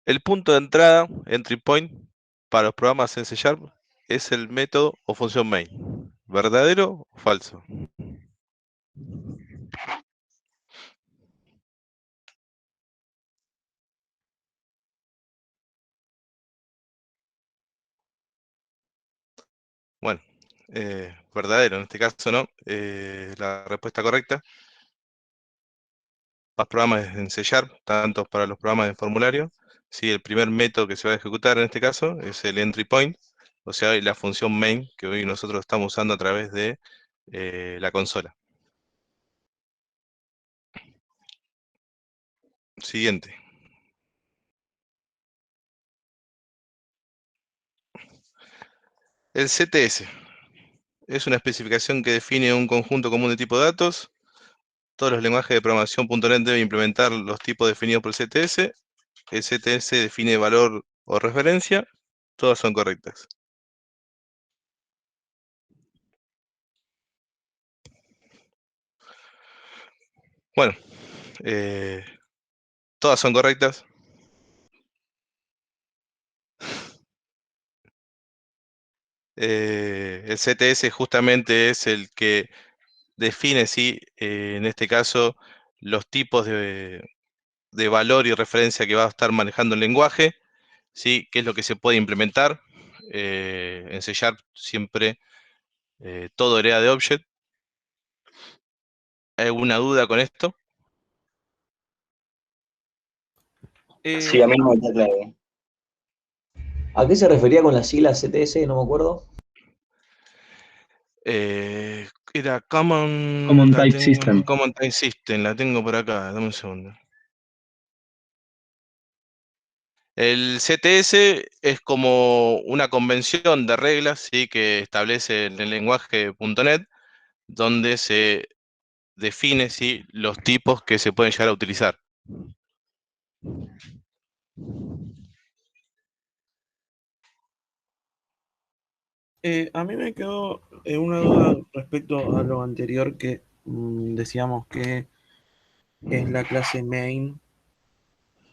El punto de entrada, entry point, para los programas en C Sharp es el método o función main. ¿Verdadero o falso? Bueno, verdadero en este caso, ¿no? La respuesta correcta. Más programas en C Sharp, tanto para los programas de formulario. Sí, el primer método que se va a ejecutar en este caso es el entry point, o sea, la función main que hoy nosotros estamos usando a través de la consola. Siguiente. El CTS es una especificación que define un conjunto común de tipo de datos. Todos los lenguajes de programación .NET deben implementar los tipos definidos por el CTS. El CTS define valor o referencia. Todas son correctas. Bueno, todas son correctas. El CTS justamente es el que define, sí, en este caso, los tipos de valor y referencia que va a estar manejando el lenguaje, ¿sí? Qué es lo que se puede implementar. En C Sharp siempre todo hereda de object. ¿Hay alguna duda con esto? Sí, a mí no me está claro. ¿A qué se refería con la sigla CTS? No me acuerdo. Era Common, Common la Type tengo, System. Common Time System, la tengo por acá, dame un segundo. El CTS es como una convención de reglas, ¿sí? Que establece el lenguaje .NET, donde se define, ¿sí? Los tipos que se pueden llegar a utilizar. A mí me quedó una duda respecto a lo anterior que decíamos que es la clase main,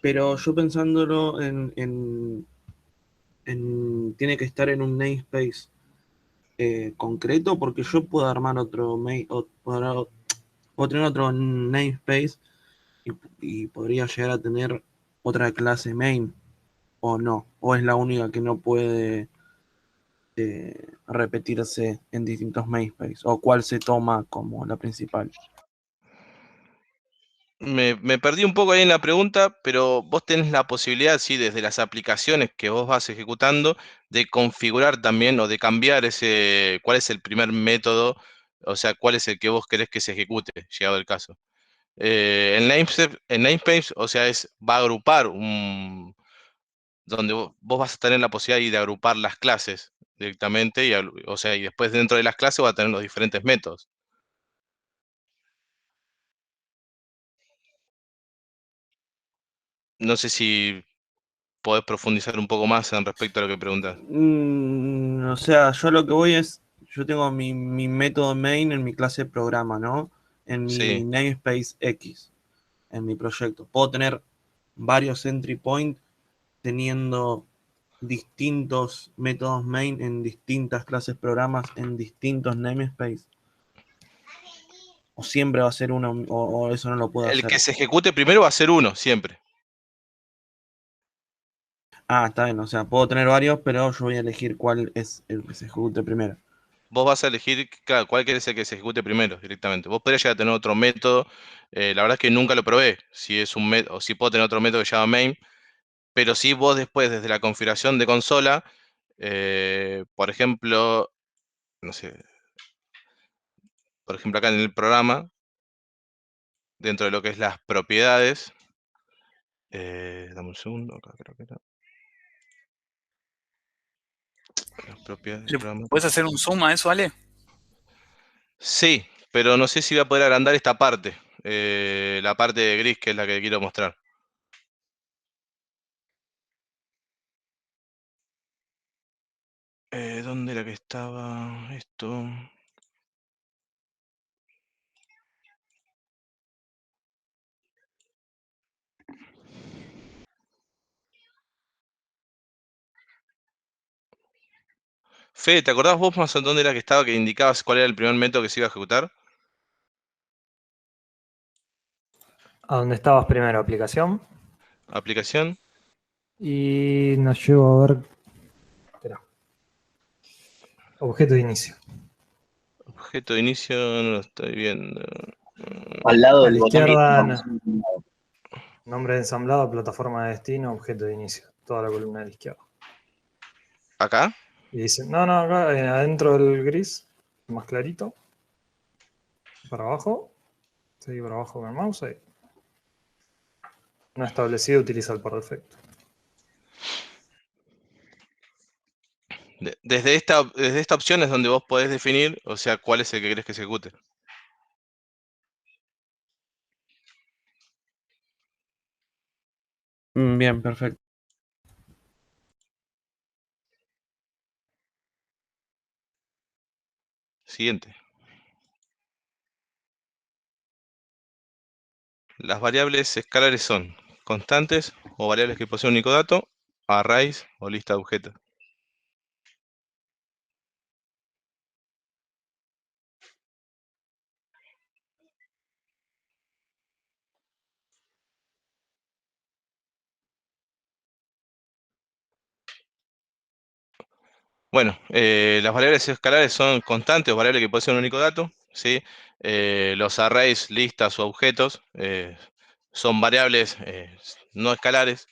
pero yo pensándolo tiene que estar en un namespace concreto, porque yo puedo armar otro main, o tener otro namespace y podría llegar a tener otra clase main, o no, o es la única que no puede repetirse en distintos namespace, o cuál se toma como la principal. Me perdí un poco ahí en la pregunta, pero vos tenés la posibilidad, sí, desde las aplicaciones que vos vas ejecutando, de configurar también o de cambiar cuál es el primer método, o sea, cuál es el que vos querés que se ejecute, llegado el caso. El namespace, o sea, va a agrupar donde vos vas a tener la posibilidad de agrupar las clases directamente, o sea, y después dentro de las clases va a tener los diferentes métodos. No sé si podés profundizar un poco más en respecto a lo que preguntas. O sea, yo lo que voy es, yo tengo mi método main en mi clase programa, ¿no? En mi Sí. namespace X, en mi proyecto. Puedo tener varios entry point teniendo distintos métodos main en distintas clases programas en distintos namespace. O siempre va a ser uno, o eso no lo puedo El hacer. que se ejecute primero va a ser uno, siempre. Ah, está bien, o sea, puedo tener varios, pero yo voy a elegir cuál es el que se ejecute primero. Vos vas a elegir, claro, cuál querés el que se ejecute primero directamente. Vos podrías llegar a tener otro método. La verdad es que nunca lo probé, si es un método, o si puedo tener otro método que se llama main, pero si vos después, desde la configuración de consola, por ejemplo, no sé, por ejemplo acá en el programa, dentro de lo que es las propiedades, dame un segundo, acá creo que era. Las propiedades del ¿Le programa. puedes hacer un zoom a eso, Ale? Sí, pero no sé si voy a poder agrandar esta parte, la parte de gris, que es la que quiero mostrar. ¿Dónde era que estaba esto? Fede, ¿te acordás vos más o menos dónde era que estaba que indicabas cuál era el primer método que se iba a ejecutar? ¿A dónde estabas primero? ¿Aplicación? Aplicación. Y nos llevo a ver. Espera. Objeto de inicio. Objeto de inicio, no lo estoy viendo. Al lado A del la botón que dice izquierda, información. nombre de ensamblado, plataforma de destino, objeto de inicio. Toda la columna de la izquierda. ¿Acá? Y dice, no, acá, adentro del gris, más clarito. Para abajo. Seguí para abajo con el mouse. Ahí. No establecido, utiliza el por defecto. Desde esta opción es donde vos podés definir, o sea, cuál es el que querés que ejecute. Bien, perfecto. Siguiente. Las variables escalares son constantes o variables que poseen un único dato, arrays o lista de objetos. Bueno, las variables escalares son constantes o variables que poseen un único dato, ¿sí? Los arrays, listas o objetos son variables no escalares.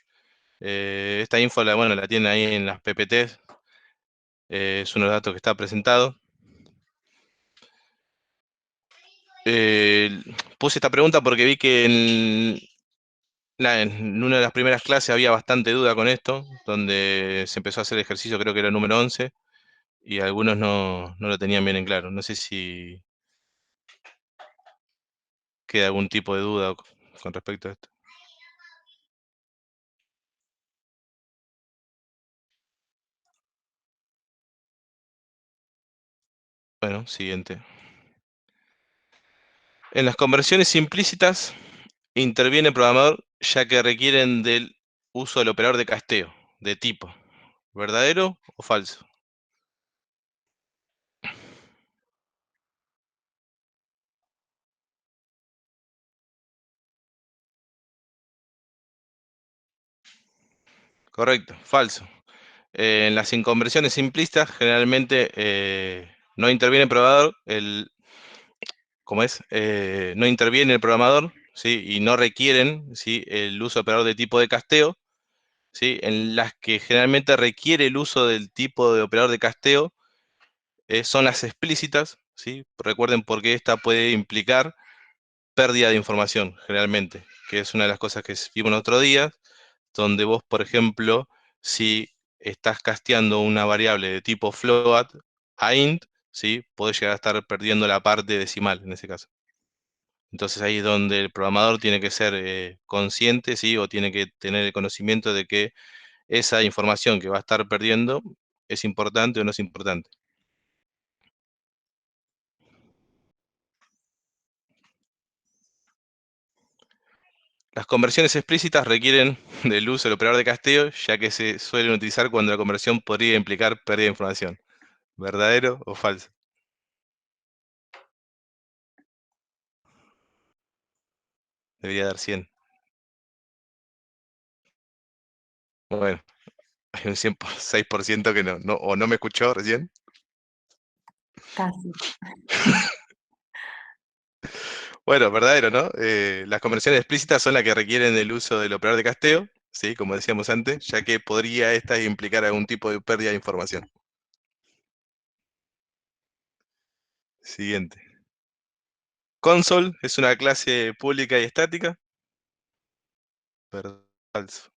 Esta info bueno, la tienen ahí en las PPTs. Es uno de los datos que está presentado. Puse esta pregunta porque vi que en una de las primeras clases había bastante duda con esto, donde se empezó a hacer el ejercicio, creo que era el número 11, y algunos no lo tenían bien en claro. No sé si queda algún tipo de duda con respecto a esto. Bueno, siguiente. En las conversiones implícitas interviene el programador ya que requieren del uso del operador de casteo, de tipo, ¿verdadero o falso? Correcto, falso. En las inconversiones implícitas generalmente no interviene el programador, ¿cómo es? No interviene el programador, ¿sí? Y no requieren, ¿sí?, el uso de operador de tipo de casteo, ¿sí? En las que generalmente requiere el uso del tipo de operador de casteo son las explícitas, ¿sí? Recuerden porque esta puede implicar pérdida de información, generalmente, que es una de las cosas que vimos el otro día, donde vos, por ejemplo, si estás casteando una variable de tipo float a int, ¿sí?, podés llegar a estar perdiendo la parte decimal en ese caso. Entonces ahí es donde el programador tiene que ser consciente, ¿sí?, o tiene que tener el conocimiento de que esa información que va a estar perdiendo es importante o no es importante. Las conversiones explícitas requieren del uso del operador de casteo, ya que se suelen utilizar cuando la conversión podría implicar pérdida de información. ¿Verdadero o falso? Debería dar 100. Bueno, hay un 6% que o no me escuchó recién. Casi. Bueno, verdadero, ¿no? Las conversiones explícitas son las que requieren el uso del operador de casteo, ¿sí?, como decíamos antes, ya que podría esta implicar algún tipo de pérdida de información. Siguiente. Console es una clase pública y estática. ¿Verdad? Falso.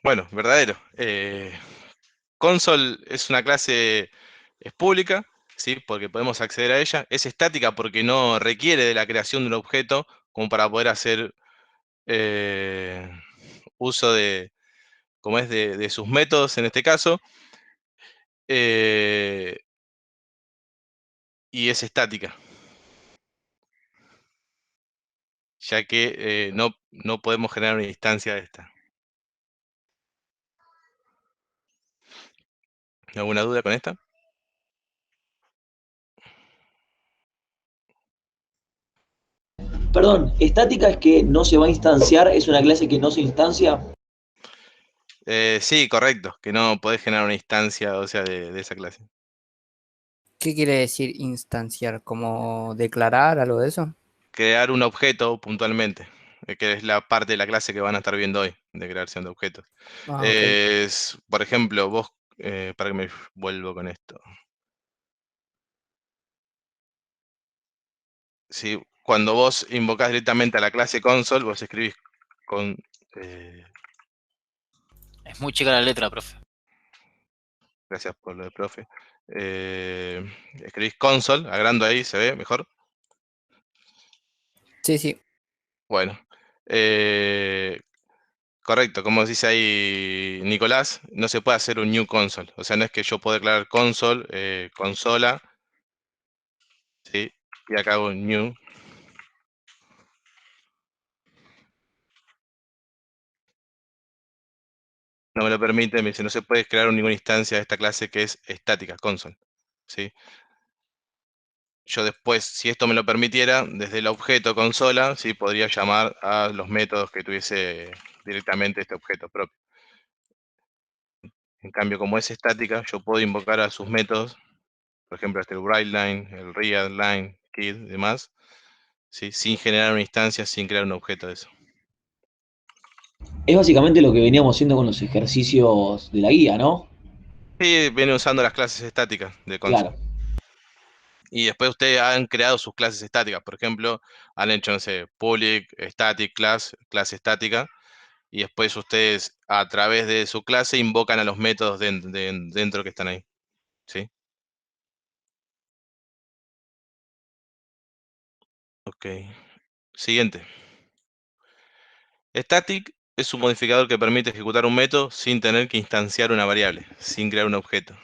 Bueno, verdadero. Console es una clase, es pública, ¿sí?, porque podemos acceder a ella. Es estática porque no requiere de la creación de un objeto como para poder hacer uso de, como es, de sus métodos en este caso. y es estática, ya que no podemos generar una instancia de esta. ¿Alguna duda con esta? Perdón, estática es que no se va a instanciar, es una clase que no se instancia. Sí, correcto, que no podés generar una instancia, o sea, de esa clase. ¿Qué quiere decir instanciar? ¿Como declarar algo de eso? Crear un objeto puntualmente, que es la parte de la clase que van a estar viendo hoy, de creación de objetos. Ah, ok. Por ejemplo, vos, para que me vuelvo con esto. Sí, cuando vos invocás directamente a la clase console, vos escribís con... Es muy chica la letra, profe. gracias por lo de profe. Escribís console, agrando ahí, se ve mejor. Sí, sí. Bueno, correcto, como dice ahí Nicolás, no se puede hacer un new console. O sea, no es que yo pueda declarar console, consola, ¿sí? Y acá hago un new. No me lo permite, me dice, no se puede crear ninguna instancia de esta clase que es estática, console, ¿sí? Yo después, si esto me lo permitiera, desde el objeto consola, ¿sí? Podría llamar a los métodos que tuviese directamente este objeto propio. En cambio, como es estática, yo puedo invocar a sus métodos, por ejemplo, este el WriteLine, el ReadLine, Kid y demás, ¿sí? Sin generar una instancia, sin crear un objeto de eso. Es básicamente lo que veníamos haciendo con los ejercicios de la guía, ¿no? Sí, viene usando las clases estáticas de console. Claro. Y después ustedes han creado sus clases estáticas. Por ejemplo, han hecho, no sé, public, static class, clase estática. Y después ustedes, a través de su clase, invocan a los métodos dentro que están ahí. ¿Sí? Ok. Siguiente. Static es un modificador que permite ejecutar un método sin tener que instanciar una variable, sin crear un objeto.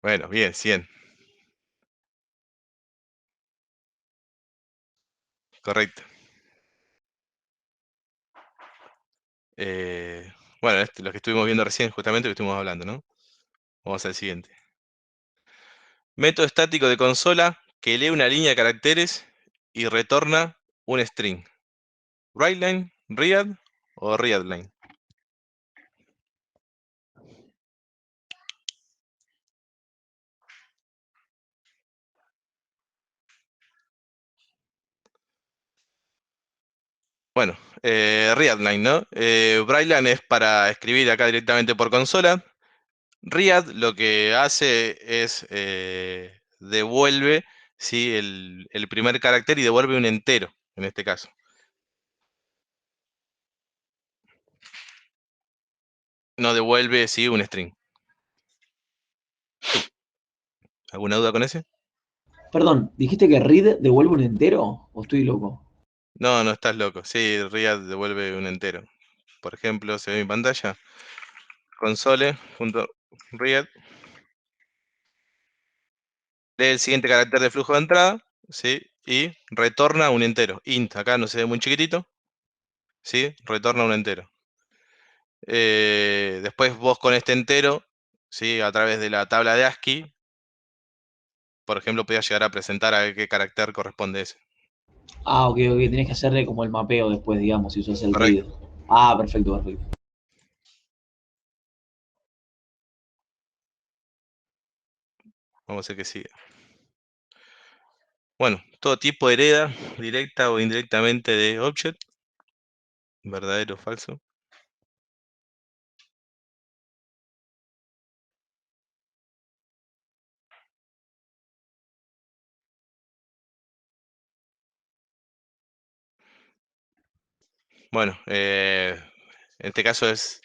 Bueno, bien, 100. Correcto. Bueno, lo que estuvimos viendo recién, justamente, lo que estuvimos hablando, ¿no? Vamos al siguiente. Método estático de consola que lee una línea de caracteres y retorna un string. WriteLine, Read o ReadLine. Bueno, ReadLine, ¿no? WriteLine es para escribir acá directamente por consola. Read lo que hace es devuelve, ¿sí? el primer carácter y devuelve un entero, en este caso. No devuelve, sí, un string. ¿Alguna duda con ese? Perdón, ¿dijiste que read devuelve un entero? ¿O estoy loco? No, no estás loco. Sí, read devuelve un entero. Por ejemplo, se ve mi pantalla. Console.read. Lee el siguiente carácter de flujo de entrada, ¿sí? Y retorna un entero. Int, acá no se ve muy chiquitito, ¿sí? Retorna un entero. Después vos con este entero, ¿sí? A través de la tabla de ASCII, por ejemplo, podías llegar a presentar a qué carácter corresponde ese. Ah, ok, ok, tenés que hacerle como el mapeo después, digamos, si usas el read. Correcto. Ah, perfecto, perfecto. Vamos a ver qué sigue. Bueno, todo tipo hereda directa o indirectamente de object. Verdadero o falso. Bueno, en este caso es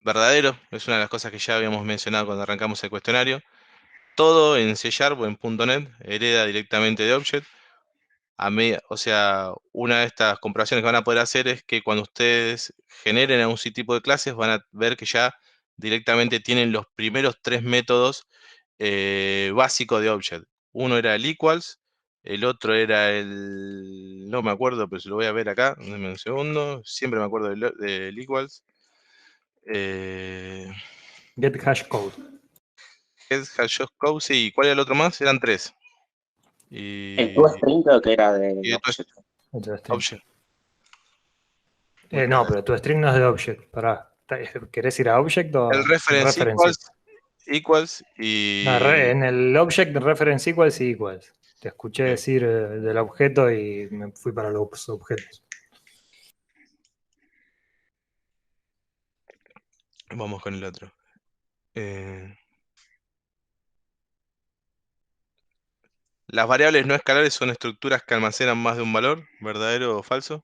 verdadero. Es una de las cosas que ya habíamos mencionado cuando arrancamos el cuestionario. todo en C# o en .NET hereda directamente de Object. O sea, una de estas comprobaciones que van a poder hacer es que cuando ustedes generen a un tipo de clases, van a ver que ya directamente tienen los primeros 3 métodos básicos de Object. Uno era el equals, el otro era el... no me acuerdo, pero se lo voy a ver acá, denme un segundo, siempre me acuerdo del equals. Get hash code. Get hash code, sí, ¿cuál era el otro más? Eran 3. El Y, toString creo que era de y después Object. Tu string. Object. No, pero tu string no es de object. Pará. ¿Querés ir a object o El reference reference? equals No, y... en el object reference equals y equals. Te escuché ok, decir del objeto y me fui para los objetos. vamos con el otro. Las variables no escalares son estructuras que almacenan más de un valor, ¿verdadero o falso?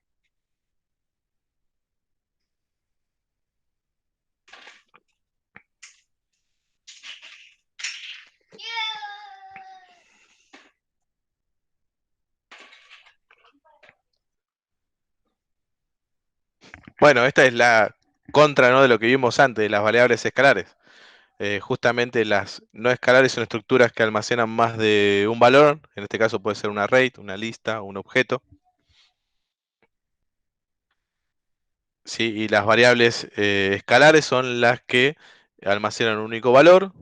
Bueno, esta es la contra, ¿no?, de lo que vimos antes, de las variables escalares. Justamente las no escalares son estructuras que almacenan más de un valor, en este caso puede ser un array, una lista, un objeto. ¿Sí? Y las variables escalares son las que almacenan un único valor,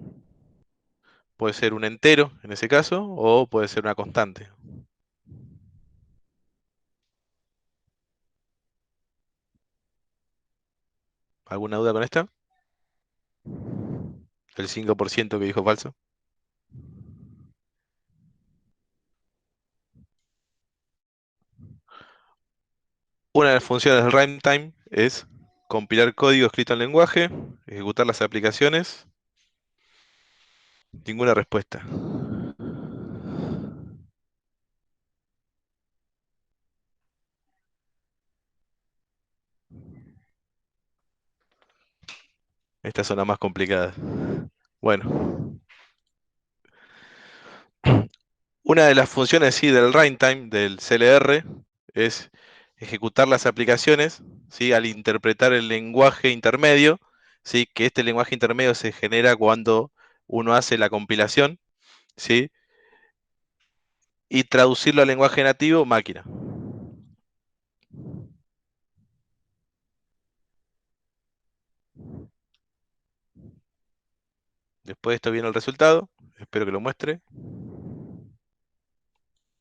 puede ser un entero en ese caso, o puede ser una constante. ¿Alguna duda con esta? El 5% que dijo falso. Una de las funciones del runtime es compilar código escrito en lenguaje, ejecutar las aplicaciones. Ninguna respuesta. Estas son las más complicadas. Bueno. Una de las funciones sí, del runtime, del CLR, es ejecutar las aplicaciones, ¿sí?, al interpretar el lenguaje intermedio, ¿sí?, que este lenguaje intermedio se genera cuando uno hace la compilación, ¿sí?, y traducirlo al lenguaje nativo, máquina. Después de esto viene el resultado, espero que lo muestre.